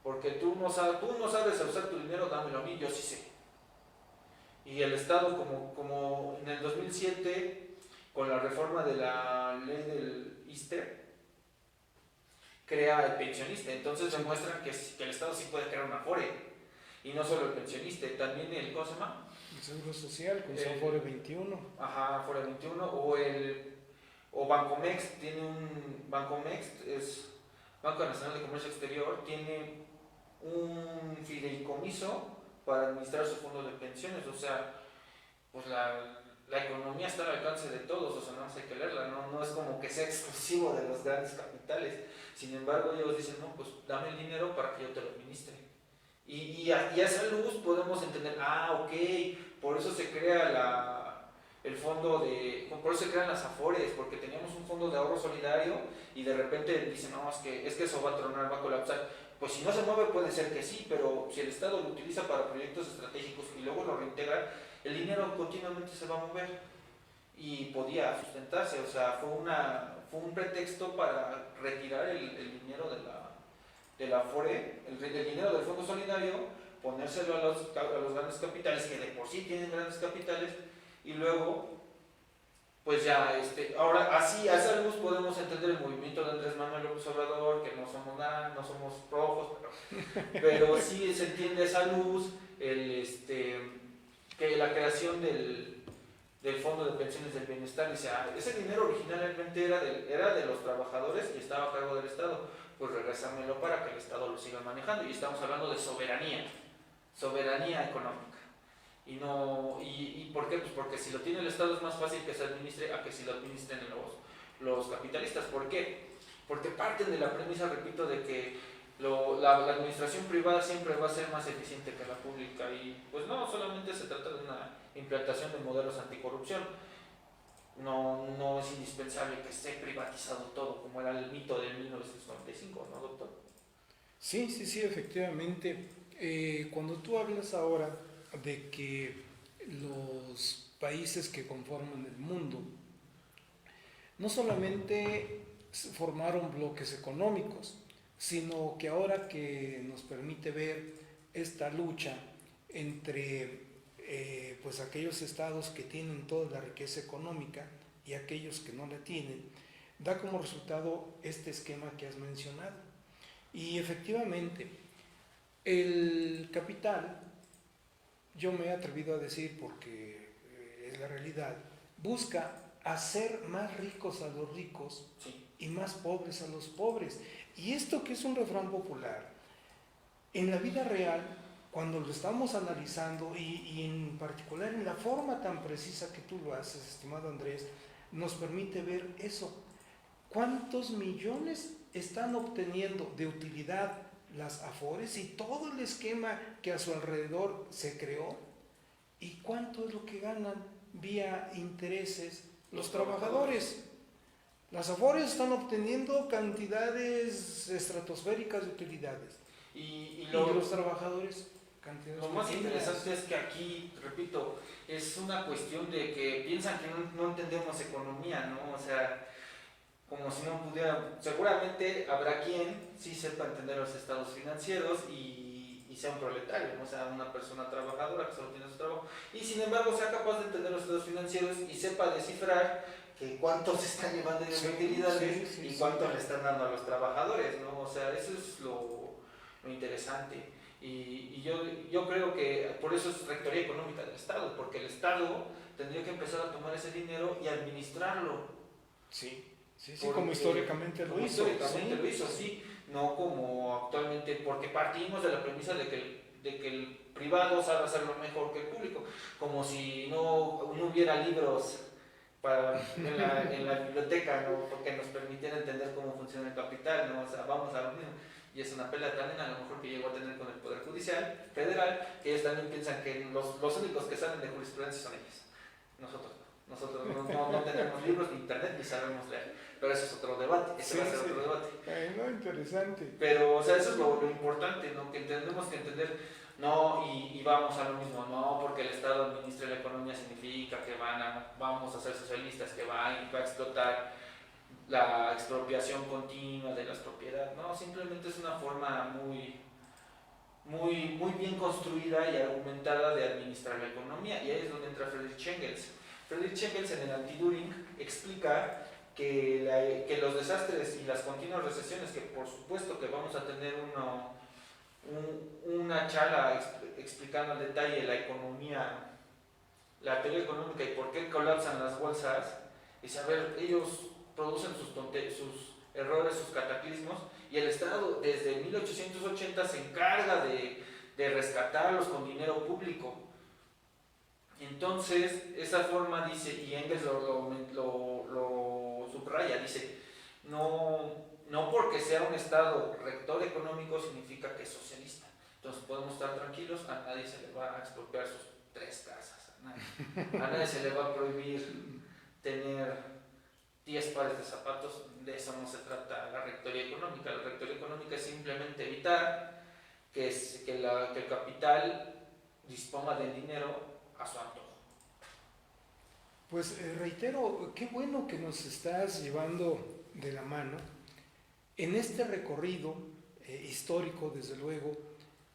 Porque tú no sabes usar tu dinero, dámelo a mí, yo sí sé. Y el Estado, como en el 2007, con la reforma de la ley del ISSSTE, crea el pensionista. Entonces demuestran que el Estado sí puede crear una Afore. Y no solo el pensionista, también el, ¿cómo se llama? El Seguro Social con su Afore 21. Ajá, Afore 21, o Bancomext, Bancomext es Banco Nacional de Comercio Exterior, tiene un fideicomiso para administrar su fondo de pensiones, o sea, pues la economía está al alcance de todos, o sea, no hay que leerla, no es como que sea exclusivo de los grandes capitales. Sin embargo, ellos dicen, no, pues dame el dinero para que yo te lo administre. Y a esa luz podemos entender, ok, por eso se crea el fondo por eso se crean las Afores, porque teníamos un fondo de ahorro solidario y de repente dicen, no, es que eso va a tronar, va a colapsar. Pues si no se mueve puede ser que sí, pero si el Estado lo utiliza para proyectos estratégicos y luego lo reintegra, el dinero continuamente se va a mover y podía sustentarse, o sea, fue un pretexto para retirar el dinero de la Afore, el dinero del Fondo Solidario, ponérselo a los grandes capitales, que de por sí tienen grandes capitales, y luego, pues ya, ahora así, a esa luz podemos entender el movimiento de Andrés Manuel López Obrador, que no somos nada, no somos rojos, pero sí se entiende esa luz, que la creación del Fondo de Pensiones del Bienestar, dice, ese dinero originalmente era de los trabajadores y estaba a cargo del Estado, pues regrésamelo para que el Estado lo siga manejando, y estamos hablando de soberanía económica. ¿Y por qué? Pues porque si lo tiene el Estado es más fácil que se administre a que si lo administren los capitalistas. ¿Por qué? Porque parten de la premisa, repito, de que la administración privada siempre va a ser más eficiente que la pública, y pues no, solamente se trata de una implantación de modelos anticorrupción. No es indispensable que esté privatizado todo, como era el mito de 1995, ¿no, doctor? Sí, efectivamente. Cuando tú hablas ahora de que los países que conforman el mundo no solamente formaron bloques económicos, sino que ahora que nos permite ver esta lucha entre pues aquellos estados que tienen toda la riqueza económica y aquellos que no la tienen, da como resultado este esquema que has mencionado. Y efectivamente, el capital, yo me he atrevido a decir, porque es la realidad, busca hacer más ricos a los ricos, sí, y más pobres a los pobres. Y esto, que es un refrán popular, en la vida real, cuando lo estamos analizando, y en particular en la forma tan precisa que tú lo haces, estimado Andrés, nos permite ver eso. ¿Cuántos millones están obteniendo de utilidad las Afores y todo el esquema que a su alrededor se creó? ¿Y cuánto es lo que ganan vía intereses los trabajadores? Las Afores están obteniendo cantidades estratosféricas de utilidades. Y los trabajadores, cantidades lo más pequeñas. interesante es que aquí, repito, es una cuestión de que piensan que no entendemos economía, ¿no? O sea, como si no pudiera, seguramente habrá quien sí sepa entender los estados financieros y sea un proletario, ¿no? O sea, una persona trabajadora que solo tiene su trabajo, y sin embargo sea capaz de entender los estados financieros y sepa descifrar que cuánto se están llevando de utilidades y cuánto le están dando a los trabajadores, ¿no? O sea, eso es lo interesante. Y yo creo que por eso es rectoría económica del Estado, porque el Estado tendría que empezar a tomar ese dinero y administrarlo. Sí, como históricamente lo hizo. Históricamente lo hizo, sí, no como actualmente, porque partimos de la premisa de que el privado sabe hacerlo mejor que el público, como si no hubiera libros en la biblioteca, ¿no? Porque nos permitiera entender cómo funciona el capital, ¿no? O sea, vamos a lo mismo. Y es una pelea también a lo mejor que llegó a tener con el Poder Judicial Federal, que ellos también piensan que los únicos que saben de jurisprudencia son ellos. Nosotros no tenemos libros ni internet ni sabemos leer. Pero eso es otro debate, ese va a ser otro debate. No, interesante. Pero, o sea, eso es lo importante, ¿no? Que tenemos que entender, no, y vamos a lo mismo, no porque el Estado administre la economía significa que vamos a ser socialistas, que va a explotar la expropiación continua de las propiedades. No, simplemente es una forma muy bien construida y argumentada de administrar la economía, y ahí es donde entra Friedrich Engels. Friedrich Engels, en el Anti-Düring, explica que los desastres y las continuas recesiones, que por supuesto que vamos a tener una chala explicando al detalle la economía, la teoría económica y por qué colapsan las bolsas, dice, a ver, ellos producen sus errores, sus cataclismos, y el Estado desde 1880 se encarga de rescatarlos con dinero público. Entonces, esa forma dice, y Engels lo subraya, dice, no porque sea un Estado rector económico significa que es socialista. Entonces podemos estar tranquilos, a nadie se le va a expropiar sus 3 casas, a nadie se le va a prohibir tener 10 pares de zapatos. De eso no se trata la rectoría económica. La rectoría económica es simplemente evitar que el capital disponga del dinero a su antojo. Pues reitero, qué bueno que nos estás llevando de la mano en este recorrido histórico, desde luego,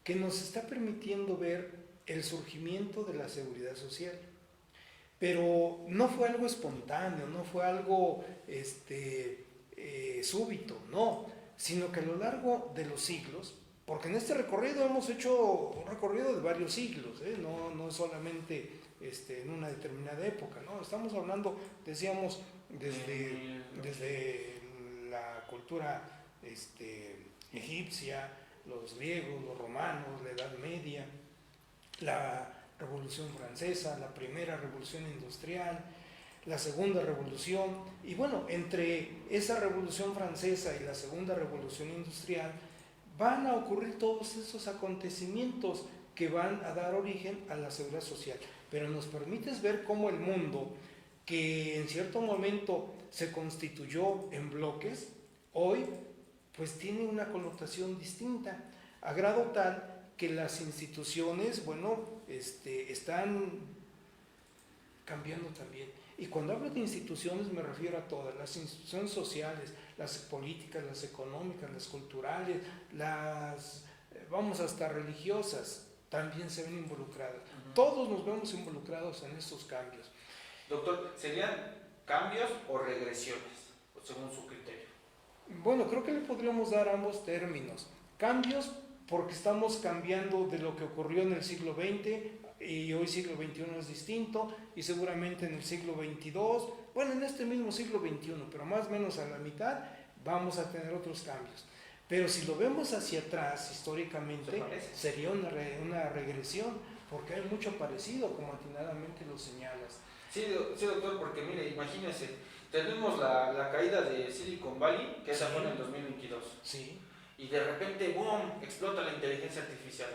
que nos está permitiendo ver el surgimiento de la seguridad social. Pero no fue algo espontáneo, no fue algo súbito, no, sino que a lo largo de los siglos, porque en este recorrido hemos hecho un recorrido de varios siglos, no solamente en una determinada época, ¿no? Estamos hablando, decíamos, desde la cultura egipcia, los griegos, los romanos, la Edad Media, la Revolución Francesa, la primera revolución industrial, la segunda revolución, y bueno, entre esa revolución francesa y la segunda revolución industrial van a ocurrir todos esos acontecimientos que van a dar origen a la seguridad social. Pero nos permites ver cómo el mundo, que en cierto momento se constituyó en bloques, hoy pues tiene una connotación distinta, a grado tal que las instituciones, bueno, están cambiando también. Y cuando hablo de instituciones me refiero a todas, las instituciones sociales, las políticas, las económicas, las culturales, vamos hasta religiosas, también se ven involucradas. Todos nos vemos involucrados en estos cambios. Doctor, ¿serían cambios o regresiones, según su criterio? Bueno, creo que le podríamos dar ambos términos. Cambios porque estamos cambiando de lo que ocurrió en el siglo XX y hoy siglo XXI es distinto, y seguramente en el siglo XXII, bueno, en este mismo siglo XXI, pero más o menos a la mitad, vamos a tener otros cambios. Pero si lo vemos hacia atrás, históricamente, sería una regresión, porque hay mucho parecido, como atinadamente lo señalas. Sí, doctor, porque mire, imagínese, tenemos la caída de Silicon Valley, que esa fue en el 2022. Sí. Y de repente, ¡boom!, explota la inteligencia artificial.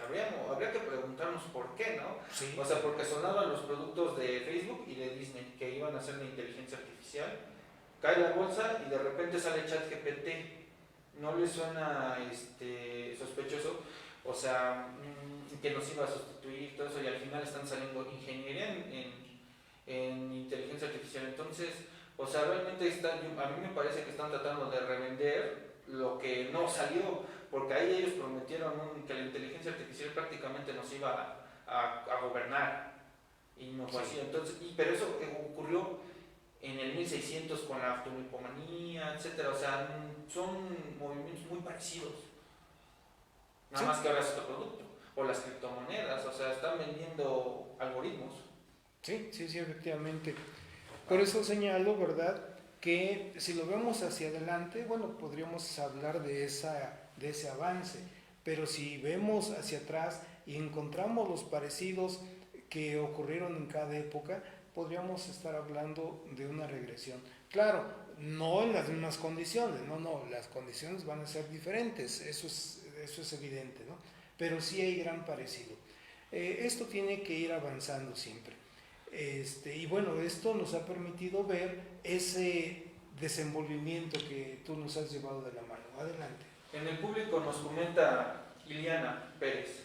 Habría que preguntarnos por qué, ¿no? Sí. O sea, porque sonaban los productos de Facebook y de Disney que iban a hacer la inteligencia artificial. Cae la bolsa y de repente sale ChatGPT. ¿No le suena sospechoso? O sea, que nos iba a sustituir, todo eso, y al final están saliendo ingeniería en inteligencia artificial. Entonces, o sea, realmente a mí me parece que están tratando de revender lo que no salió, porque ahí ellos prometieron que la inteligencia artificial prácticamente nos iba a gobernar, y no fue así. Entonces, pero eso ocurrió en el 1600 con la tulipomanía, etcétera. O sea, son movimientos muy parecidos, nada más que ahora es otro producto, o las criptomonedas, o sea, están vendiendo algoritmos. Sí, efectivamente. Por eso señalo, ¿verdad?, que si lo vemos hacia adelante, bueno, podríamos hablar de ese avance, pero si vemos hacia atrás y encontramos los parecidos que ocurrieron en cada época, podríamos estar hablando de una regresión. Claro, no en las mismas condiciones, no, las condiciones van a ser diferentes, eso es evidente, ¿no? Pero sí hay gran parecido. Esto tiene que ir avanzando siempre. Y bueno, esto nos ha permitido ver ese desenvolvimiento que tú nos has llevado de la mano. Adelante. En el público nos comenta Iliana Pérez.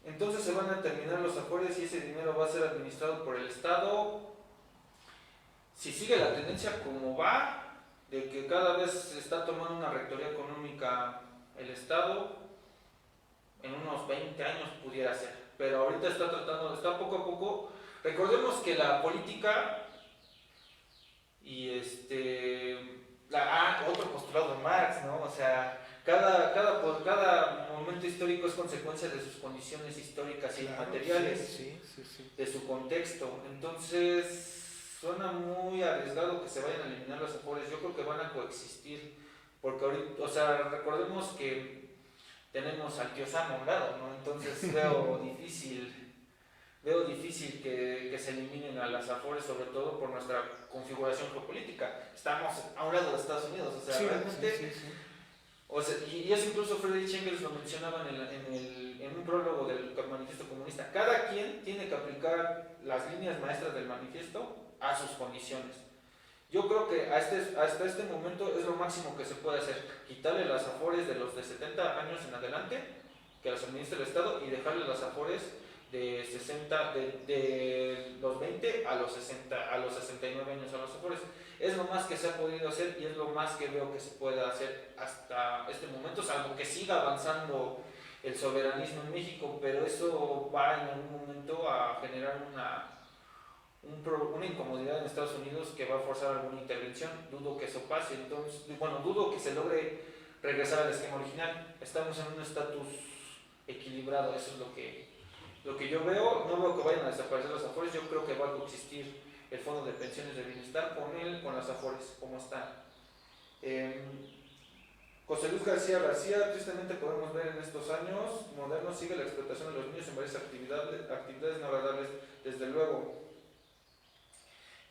Entonces se van a terminar los acuerdos y ese dinero va a ser administrado por el Estado. Si sigue la tendencia como va, de que cada vez se está tomando una rectoría económica el Estado, en unos 20 años pudiera ser. Pero ahorita está poco a poco. Recordemos que la política y otro postulado de Marx, ¿no? O sea, cada momento momento histórico es consecuencia de sus condiciones históricas y Claro, materiales, sí. de su contexto. Entonces, suena muy arriesgado que se vayan a eliminar las afores. Yo creo que van a coexistir, porque ahorita, o sea, recordemos que tenemos al tío Sam a un lado, ¿no? Entonces veo difícil que se eliminen a las afores, sobre todo por nuestra configuración geopolítica. Estamos a un lado de Estados Unidos, o sea, realmente... Sí. O sea, y eso incluso Friedrich Engels lo mencionaba en un prólogo del Manifiesto Comunista. Cada quien tiene que aplicar las líneas maestras del manifiesto a sus condiciones. Yo creo que hasta este momento es lo máximo que se puede hacer. Quitarle las afores de los de 70 años en adelante, que las administra el Estado, y dejarle las afores de los 20 a los 69 años a los afores. Es lo más que se ha podido hacer y es lo más que veo que se puede hacer hasta este momento, salvo que siga avanzando el soberanismo en México, pero eso va en algún momento a generar una incomodidad en Estados Unidos que va a forzar alguna intervención. Dudo que eso pase, entonces, dudo que se logre regresar al esquema original. Estamos en un estatus equilibrado, eso es lo que yo veo. No veo que vayan a desaparecer los afores, yo creo que va a coexistir el Fondo de Pensiones de Bienestar con las afores, como están. José Luis García, tristemente podemos ver en estos años modernos sigue la explotación de los niños en varias actividades no agradables, desde luego.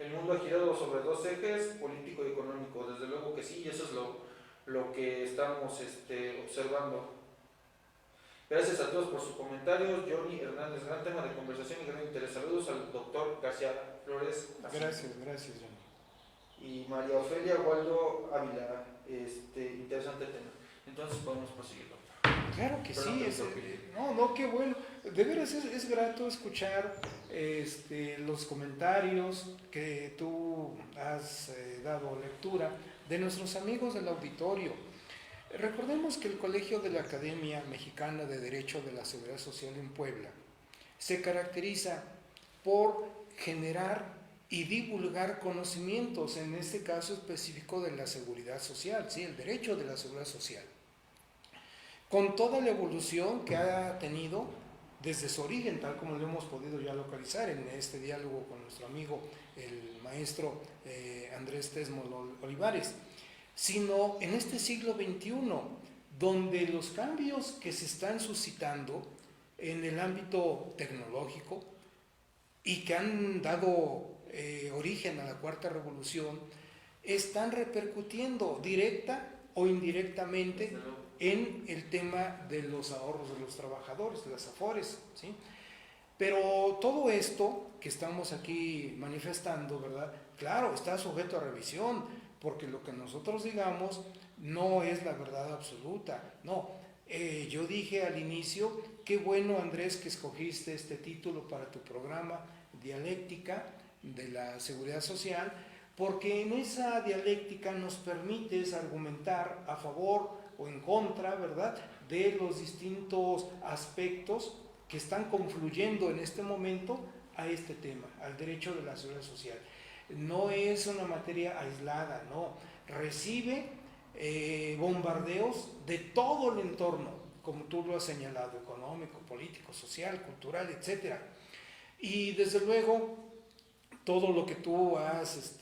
El mundo ha girado sobre dos ejes, político y económico, desde luego que sí, y eso es lo que estamos observando. Gracias a todos por sus comentarios. Johnny Hernández, gran tema de conversación y gran interés. Saludos al doctor García Flores. Gracias, Johnny. Y María Ofelia Waldo Ávila, interesante tema. Entonces podemos proseguir, doctor. Claro que Perdón, sí, qué bueno. De veras es grato escuchar los comentarios que tú has dado lectura de nuestros amigos del auditorio. Recordemos que el Colegio de la Academia Mexicana de Derecho de la Seguridad Social en Puebla se caracteriza por generar y divulgar conocimientos, en este caso específico de la seguridad social, ¿sí? El derecho de la seguridad social. Con toda la evolución que ha tenido desde su origen, tal como lo hemos podido ya localizar en este diálogo con nuestro amigo, el maestro Andrés Tesmo Olivares, sino en este siglo XXI, donde los cambios que se están suscitando en el ámbito tecnológico y que han dado origen a la Cuarta Revolución, están repercutiendo directa o indirectamente en el tema de los ahorros de los trabajadores, de las afores, ¿sí? Pero todo esto que estamos aquí manifestando, ¿verdad? Claro, está sujeto a revisión, porque lo que nosotros digamos no es la verdad absoluta, no. Yo dije al inicio, qué bueno, Andrés, que escogiste este título para tu programa, Dialéctica de la Seguridad Social, porque en esa dialéctica nos permites argumentar a favor o en contra, ¿verdad?, de los distintos aspectos que están confluyendo en este momento a este tema, al derecho de la seguridad social. No es una materia aislada, no, recibe bombardeos de todo el entorno, como tú lo has señalado, económico, político, social, cultural, etc. Y desde luego, todo lo que tú has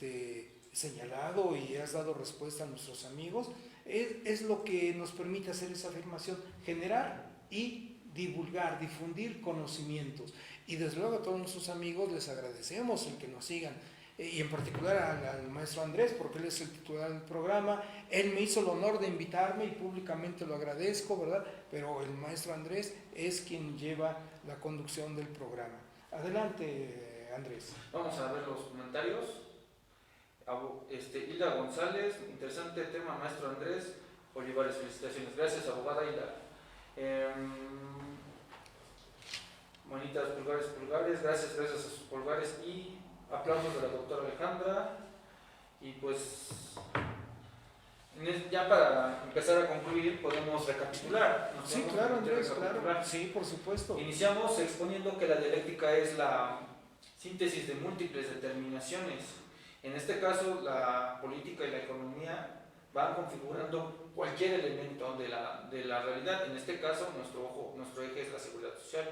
señalado y has dado respuesta a nuestros amigos, es lo que nos permite hacer esa afirmación, generar y divulgar, difundir conocimientos. Y desde luego a todos nuestros amigos les agradecemos el que nos sigan, y en particular al maestro Andrés, porque él es el titular del programa. Él me hizo el honor de invitarme y públicamente lo agradezco, ¿verdad? Pero el maestro Andrés es quien lleva la conducción del programa. Adelante, Andrés. Vamos a ver los comentarios. Hilda González, interesante tema, maestro Andrés Olivares, felicitaciones. Gracias, abogada Hilda. Manitas, pulgares, gracias a sus pulgares y aplausos de la doctora Alejandra. Y pues ya para empezar a concluir podemos recapitular. Sí, claro, Andrés, claro. Sí, por supuesto. Iniciamos exponiendo que la dialéctica es la síntesis de múltiples determinaciones. En este caso, la política y la economía van configurando cualquier elemento de la realidad. En este caso, nuestro eje es la seguridad social.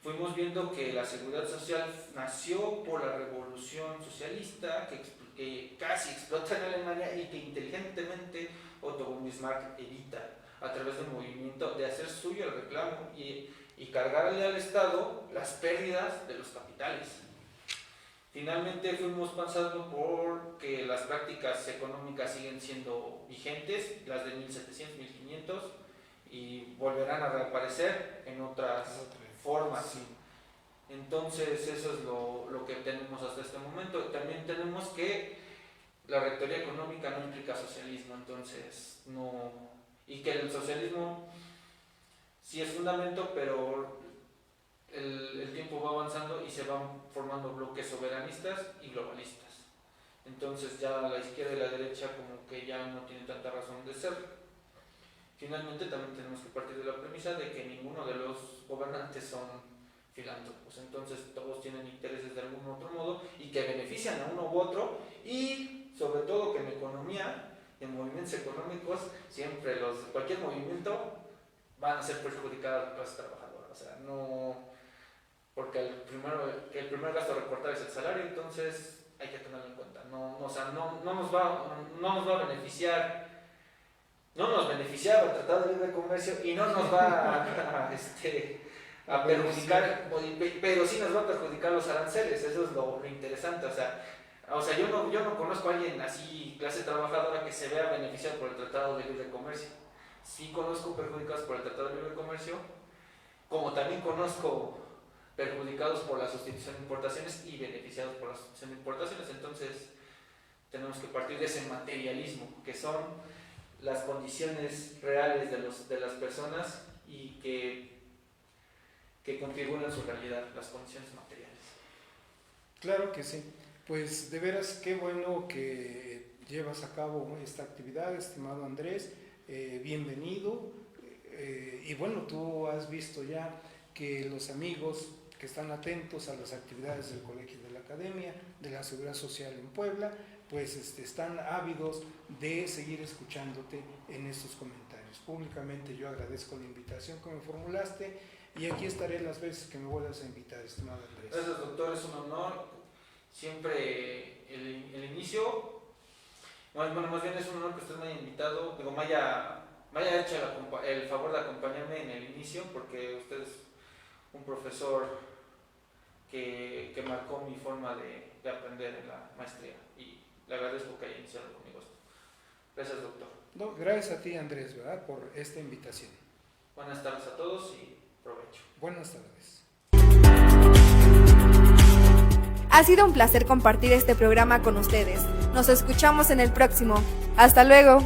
Fuimos viendo que la seguridad social nació por la revolución socialista que casi explota en Alemania y que inteligentemente Otto von Bismarck evita a través del movimiento de hacer suyo el reclamo y cargarle al Estado las pérdidas de los capitales. Finalmente fuimos pasando por que las prácticas económicas siguen siendo vigentes, las de 1700, 1500, y volverán a reaparecer en otras formas. Sí. Entonces eso es lo que tenemos hasta este momento. También tenemos que la rectoría económica no implica socialismo, entonces no, y que el socialismo sí es fundamento, pero el tiempo va avanzando y se van formando bloques soberanistas y globalistas. Entonces ya la izquierda y la derecha como que ya no tienen tanta razón de ser. Finalmente también tenemos que partir de la premisa de que ninguno de los gobernantes son filántropos, entonces todos tienen intereses de algún otro modo y que benefician a uno u otro, y sobre todo que en economía, en movimientos económicos, siempre cualquier movimiento van a ser perjudicados a la clase trabajadora, o sea, no, porque el primer gasto a recortar es el salario, entonces hay que tenerlo en cuenta, no nos va a beneficiar. No nos beneficiaba el Tratado de Libre Comercio y no nos va a perjudicar, pero sí nos va a perjudicar los aranceles, eso es lo interesante. O sea, yo no conozco a alguien así, clase trabajadora, que se vea beneficiado por el Tratado de Libre Comercio. Sí conozco perjudicados por el Tratado de Libre Comercio, como también conozco perjudicados por la sustitución de importaciones y beneficiados por la sustitución de importaciones. Entonces tenemos que partir de ese materialismo, que son las condiciones reales de las personas y que configuran su realidad, las condiciones materiales. Claro que sí. Pues de veras qué bueno que llevas a cabo esta actividad, estimado Andrés. Bienvenido. Y bueno, tú has visto ya que los amigos que están atentos a las actividades del Colegio de la Academia de la Seguridad Social en Puebla, pues están ávidos de seguir escuchándote en estos comentarios. Públicamente yo agradezco la invitación que me formulaste y aquí estaré las veces que me vuelvas a invitar, estimado Andrés. Gracias, doctor, es un honor. Siempre el inicio, bueno, más bien es un honor que usted me haya invitado, me haya hecho el favor de acompañarme en el inicio, porque usted es un profesor que marcó mi forma de aprender en la maestría, y le agradezco que haya iniciado conmigo esto. Gracias, doctor. No, gracias a ti, Andrés, ¿verdad?, por esta invitación. Buenas tardes a todos y provecho. Buenas tardes. Ha sido un placer compartir este programa con ustedes. Nos escuchamos en el próximo. Hasta luego.